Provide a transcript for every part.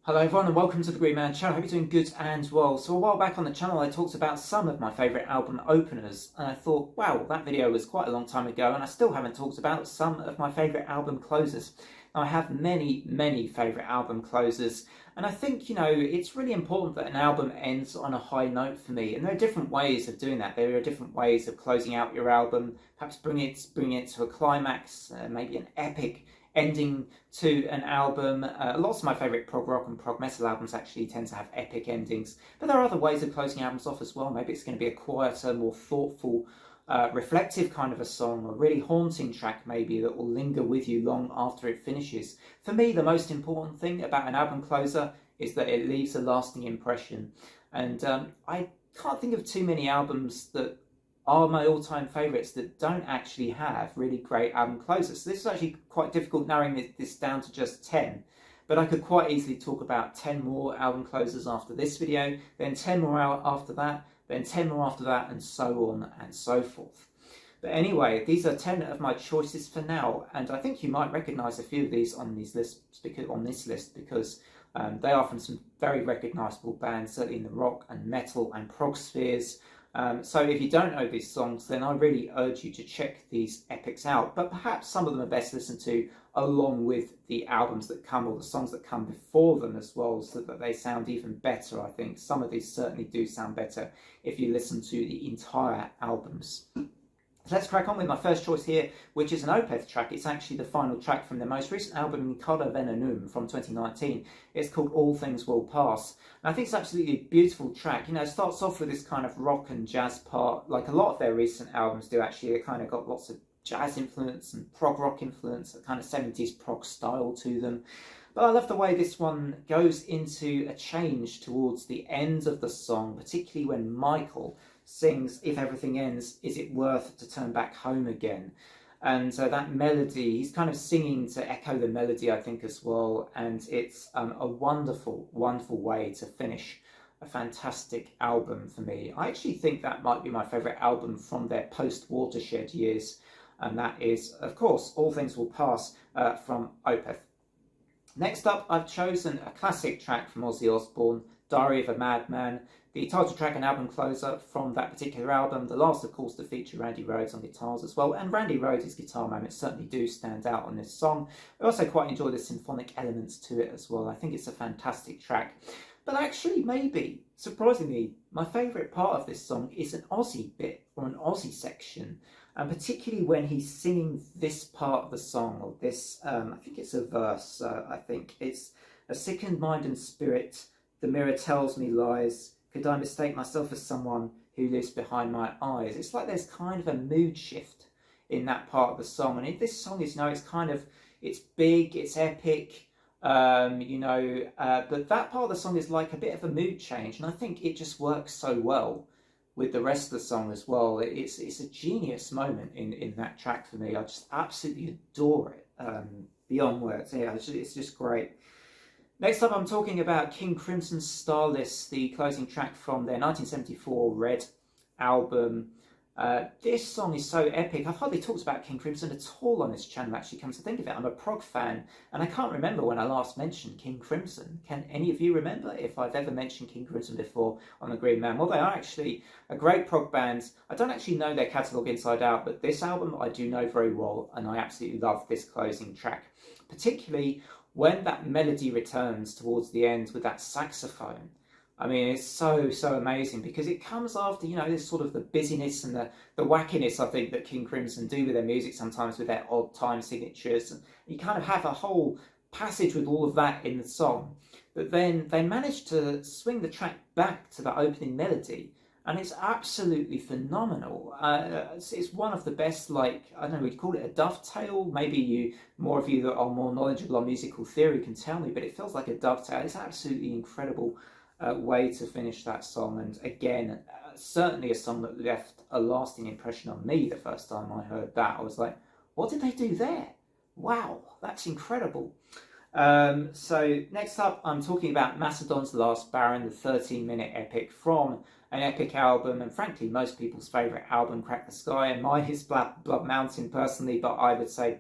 Hello everyone and welcome to the Green Man channel. I hope you're doing good and well. So a while back on the channel I talked about some of my favourite album openers and I thought, wow, that video was quite a long time ago and I still haven't talked about some of my favourite album closers. Now I have many favourite album closers and I think, it's really important that an album ends on a high note for me, and there are different ways of doing that. There are different ways of closing out your album, perhaps bring it to a climax, maybe an epic ending to an album. Lots of my favourite prog rock and prog metal albums actually tend to have epic endings, but there are other ways of closing albums off as well. Maybe it's going to be a quieter, more thoughtful, reflective kind of a song, or a really haunting track maybe that will linger with you long after it finishes. For me, the most important thing about an album closer is that it leaves a lasting impression, and I can't think of too many albums that are my all-time favourites that don't actually have really great album closers. So this is actually quite difficult narrowing this down to just 10, but I could quite easily talk about 10 more album closers after this video, then 10 more after that, then 10 more after that, and so on and so forth. But anyway, these are 10 of my choices for now, and I think you might recognise a few of these on this list because they are from some very recognisable bands, certainly in the rock and metal and prog spheres. So if you don't know these songs, then I really urge you to check these epics out. But perhaps some of them are best listened to along with the albums that come, or the songs that come before them as well, so that they sound even better. I think some of these certainly do sound better if you listen to the entire albums. So let's crack on with my first choice here, which is an Opeth track. It's actually the final track from their most recent album, Coda Venenum, from 2019. It's called All Things Will Pass. And I think it's absolutely a beautiful track. It starts off with this kind of rock and jazz part, like a lot of their recent albums do actually. It kind of got lots of jazz influence and prog rock influence, a kind of 70s prog style to them. But I love the way this one goes into a change towards the end of the song, particularly when Michael sings, "If everything ends, is it worth to turn back home again?" And that melody, he's kind of singing to echo the melody, I think, as well. And it's a wonderful way to finish a fantastic album for me. I actually think that might be my favourite album from their post-Watershed years. And that is, of course, All Things Will Pass from Opeth. Next up, I've chosen a classic track from Ozzy Osbourne, Diary of a Madman, the title track and album closer from that particular album. The last, of course, to feature Randy Rhoads on guitars as well. And Randy Rhoads' guitar moments certainly do stand out on this song. I also quite enjoy the symphonic elements to it as well. I think it's a fantastic track. But actually, maybe, surprisingly, my favourite part of this song is an Ozzy bit, or an Ozzy section. And particularly when he's singing this part of the song, or this, I think it's a verse, I think. It's a sickened mind and spirit, the mirror tells me lies. Could I mistake myself as someone who lives behind my eyes? It's like there's kind of a mood shift in that part of the song. And this song is, it's big, it's epic, but that part of the song is like a bit of a mood change. And I think it just works so well with the rest of the song as well. It's a genius moment in that track for me. I just absolutely adore it, beyond words. Yeah, it's just great. Next up, I'm talking about King Crimson's Starless, the closing track from their 1974 Red album. This song is so epic. I've hardly talked about King Crimson at all on this channel, actually, come to think of it. I'm a prog fan, and I can't remember when I last mentioned King Crimson. Can any of you remember if I've ever mentioned King Crimson before on The Green Man? Well, they are actually a great prog band. I don't actually know their catalogue inside out, but this album I do know very well, and I absolutely love this closing track, particularly when that melody returns towards the end with that saxophone. I mean, it's so amazing because it comes after, this sort of the busyness and the wackiness, I think, that King Crimson do with their music sometimes, with their odd time signatures. And you kind of have a whole passage with all of that in the song. But then they manage to swing the track back to the opening melody, and it's absolutely phenomenal. It's one of the best, I don't know, we'd call it a dovetail. Maybe more of you that are more knowledgeable on musical theory can tell me, but it feels like a dovetail. It's absolutely incredible way to finish that song. And again, certainly a song that left a lasting impression on me the first time I heard that. I was like, what did they do there? Wow, that's incredible. So next up, I'm talking about Mastodon's Last Baron, the 13-minute epic from an epic album, and frankly most people's favourite album, Crack the Sky, and mine is Blood Mountain personally, but I would say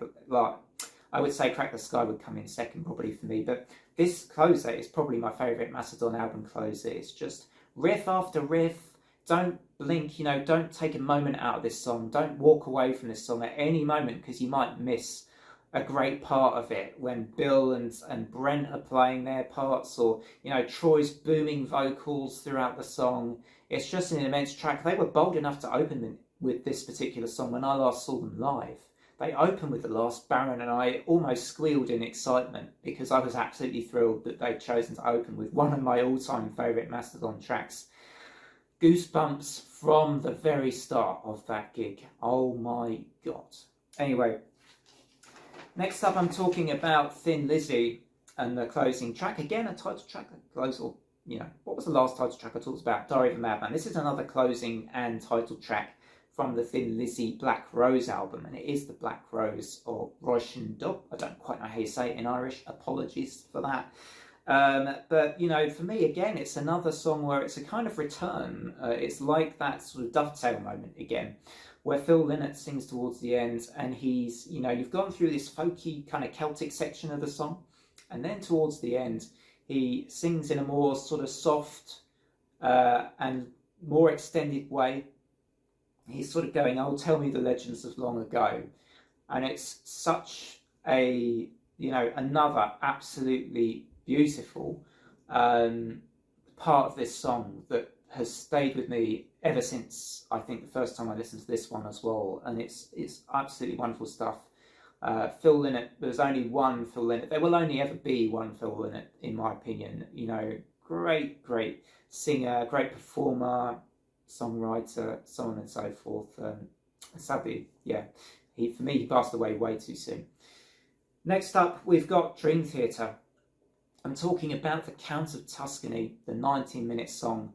Crack the Sky would come in second probably for me. But this closer is probably my favourite Mastodon album closer. It's just riff after riff. Don't blink, don't take a moment out of this song. Don't walk away from this song at any moment, because you might miss a great part of it when Bill and Brent are playing their parts, or Troy's booming vocals throughout the song. It's just an immense track. They were bold enough to open with this particular song when I last saw them live. They opened with The Last Baron, and I almost squealed in excitement because I was absolutely thrilled that they'd chosen to open with one of my all-time favourite Mastodon tracks. Goosebumps from the very start of that gig. Oh my god. Anyway, next up I'm talking about Thin Lizzy and the closing track. Again, a title track that goes, or what was the last title track I talked about? Diary of a Madman. This is another closing and title track from the Thin Lizzy Black Rose album, and it is the Black Rose, or Roisin Dub. I don't quite know how you say it in Irish. Apologies for that. But for me, again, it's another song where it's a kind of return. It's like that sort of dovetail moment again, where Phil Lynott sings towards the end, and he's, you've gone through this folky kind of Celtic section of the song, and then towards the end, he sings in a more sort of soft and more extended way. He's sort of going, "Oh, tell me the legends of long ago," and it's such a another absolutely beautiful part of this song that has stayed with me ever since I think the first time I listened to this one as well, and it's absolutely wonderful stuff. Phil Lynott, there's only one Phil Lynott. There will only ever be one Phil Lynott, in my opinion. Great singer, great performer, songwriter, so on and so forth. Sadly, he passed away way too soon. Next up, we've got Dream Theater. I'm talking about the Count of Tuscany, the 19-minute song,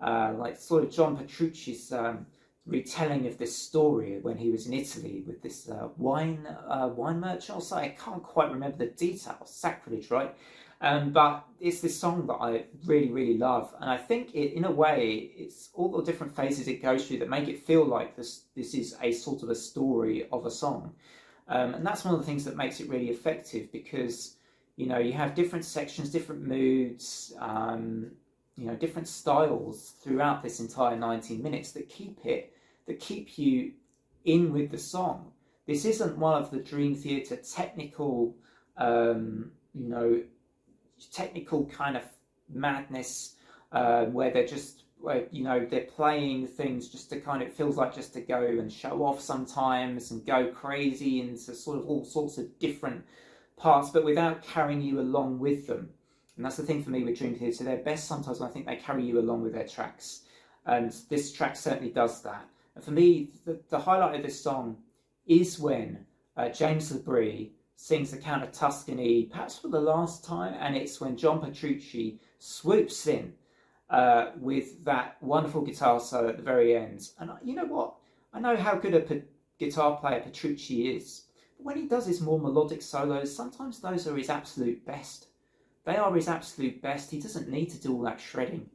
like sort of John Petrucci's retelling of this story when he was in Italy with this wine merchant or something. I can't quite remember the details. Sacrilege, right? But it's this song that I really, really love, and I think in a way, it's all the different phases it goes through that make it feel like this is a sort of a story of a song, and that's one of the things that makes it really effective, because you have different sections, different moods, different styles throughout this entire 19 minutes that keep you in with the song. This isn't one of the Dream Theater technical technical kind of madness where they're playing things just to kind of, it feels like just to go and show off sometimes and go crazy into sort of all sorts of different parts, but without carrying you along with them. And that's the thing for me with Dream Theater. They're best sometimes when I think they carry you along with their tracks, and this track certainly does that. And for me, the highlight of this song is when James LeBrie sings the Count of Tuscany, perhaps for the last time, and it's when John Petrucci swoops in with that wonderful guitar solo at the very end. And you know what? I know how good a guitar player Petrucci is, but when he does his more melodic solos, sometimes those are his absolute best. They are his absolute best. He doesn't need to do all that shredding.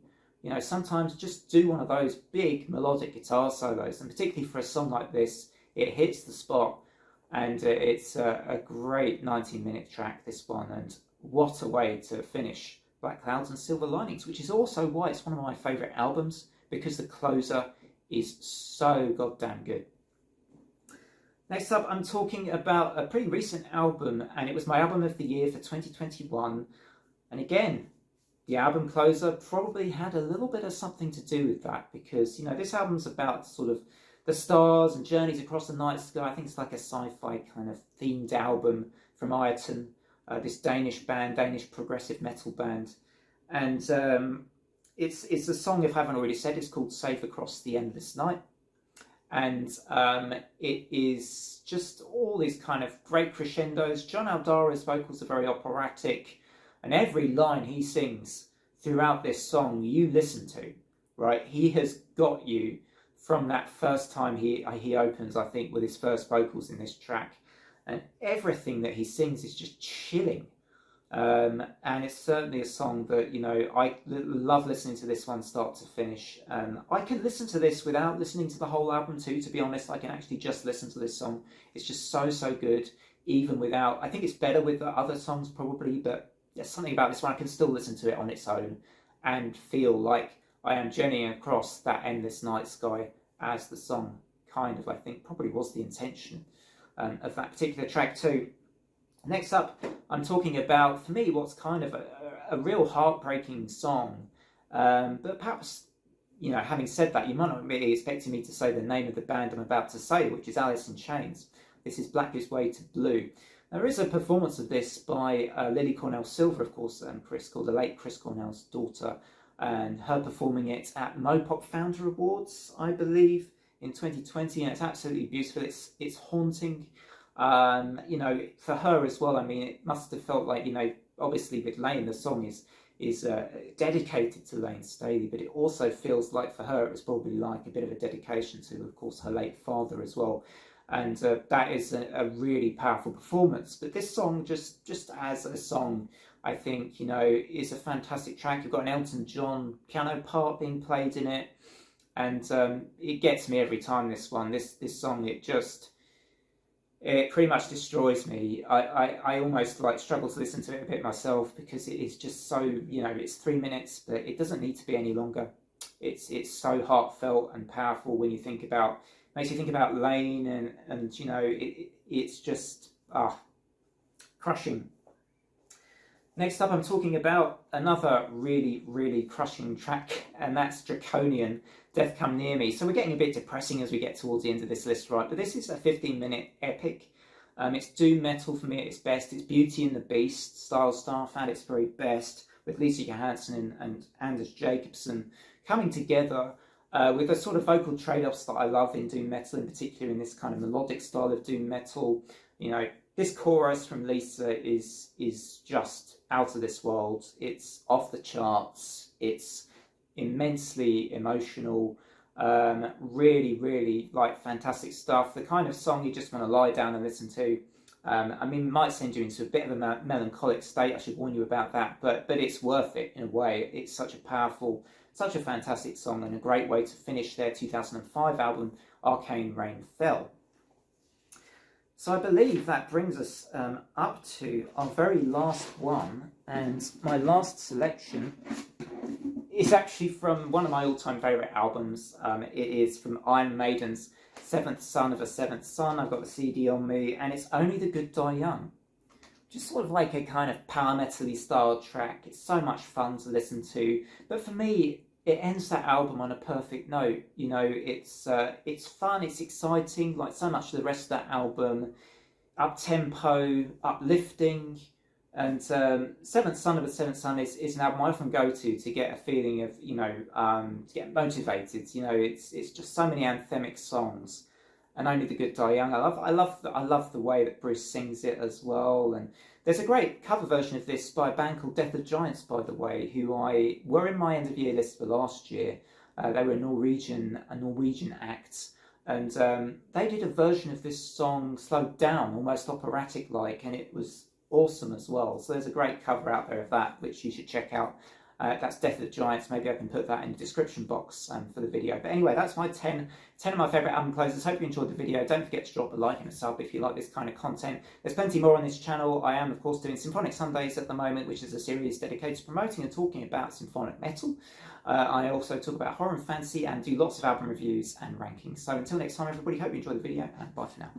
Sometimes just do one of those big melodic guitar solos, and particularly for a song like this, it hits the spot. And it's a great 19-minute track, this one, and what a way to finish Black Clouds and Silver Linings, which is also why it's one of my favourite albums, because the closer is so goddamn good. Next up, I'm talking about a pretty recent album, and it was my album of the year for 2021, and again, the album closer probably had a little bit of something to do with that, because, this album's about sort of the stars and journeys across the night sky. I think it's like a sci-fi kind of themed album from Iron, this Danish progressive metal band. And it's a song, if I haven't already said, it's called Safe Across the Endless Night. And it is just all these kind of great crescendos. John Aldara's vocals are very operatic, and every line he sings throughout this song you listen to, right? He has got you from that first time he opens, I think, with his first vocals in this track, and everything that he sings is just chilling. And it's certainly a song that I love listening to this one start to finish. I can listen to this without listening to the whole album too, to be honest. I can actually just listen to this song. It's just so good, even without. I think it's better with the other songs probably, but there's something about this one, I can still listen to it on its own and feel like I am journeying across that endless night sky, as the song kind of, I think, probably was the intention of that particular track too. Next up, I'm talking about, for me, what's kind of a real heartbreaking song, but perhaps, you know, having said that, you might not be expecting me to say the name of the band I'm about to say, which is Alice in Chains. This is Blackest Way to Blue. There is a performance of this by Lily Cornell Silver, of course, the late Chris Cornell's daughter, and her performing it at Mopop Founder Awards, I believe, in 2020, and it's absolutely beautiful. It's haunting, you know, for her as well. I mean, it must have felt like, you know, obviously with Lane, the song is dedicated to Lane Staley, but it also feels like for her it was probably like a bit of a dedication to, of course, her late father as well. And that is a really powerful performance. But this song, just as a song, I think, you know, is a fantastic track. You've got an Elton John piano part being played in it, and it gets me every time. This song, it pretty much destroys me. I almost like struggle to listen to it a bit myself, because it is just so, you know, it's 3 minutes, but it doesn't need to be any longer. It's so heartfelt and powerful when you think about, makes you think about Lane, and you know, it's just crushing. Next up, I'm talking about another really, really crushing track, and that's Draconian, Death Come Near Me. So we're getting a bit depressing as we get towards the end of this list, right? But this is a 15-minute epic. It's doom metal for me at its best. It's Beauty and the Beast style stuff at its very best, with Lisa Johansson and Anders Jacobsen coming together with the sort of vocal trade-offs that I love in doom metal, in particular in this kind of melodic style of doom metal. You know, this chorus from Lisa is just out of this world. It's off the charts. It's immensely emotional. Really, really like fantastic stuff. The kind of song you just want to lie down and listen to. I mean, it might send you into a bit of a melancholic state. I should warn you about that, but it's worth it in a way. It's such a powerful, such a fantastic song, and a great way to finish their 2005 album, Arcane Rain Fell. So I believe that brings us up to our very last one, and my last selection is actually from one of my all-time favourite albums. It is from Iron Maiden's Seventh Son of a Seventh Son. I've got the CD on me, and it's Only the Good Die Young. Just sort of like a kind of power metal-y style track. It's so much fun to listen to, but for me, it ends that album on a perfect note. You know, it's fun, it's exciting, like so much of the rest of that album. Up-tempo, uplifting, and Seventh Son of a Seventh Son is an album I often go to get a feeling of, you know, to get motivated. You know, it's just so many anthemic songs, and Only the Good Die Young. I love the way that Bruce sings it as well. And there's a great cover version of this by a band called Death of Giants, by the way, who were in my end of year list for last year. They were a Norwegian act, and they did a version of this song slowed down, almost operatic like, and it was awesome as well. So there's a great cover out there of that, which you should check out. That's Death of the Giants. Maybe I can put that in the description box for the video. But anyway, that's my 10 of my favourite album closers. Hope you enjoyed the video. Don't forget to drop a like and a sub if you like this kind of content. There's plenty more on this channel. I am, of course, doing Symphonic Sundays at the moment, which is a series dedicated to promoting and talking about symphonic metal. I also talk about horror and fantasy and do lots of album reviews and rankings. So until next time, everybody, hope you enjoyed the video, and bye for now.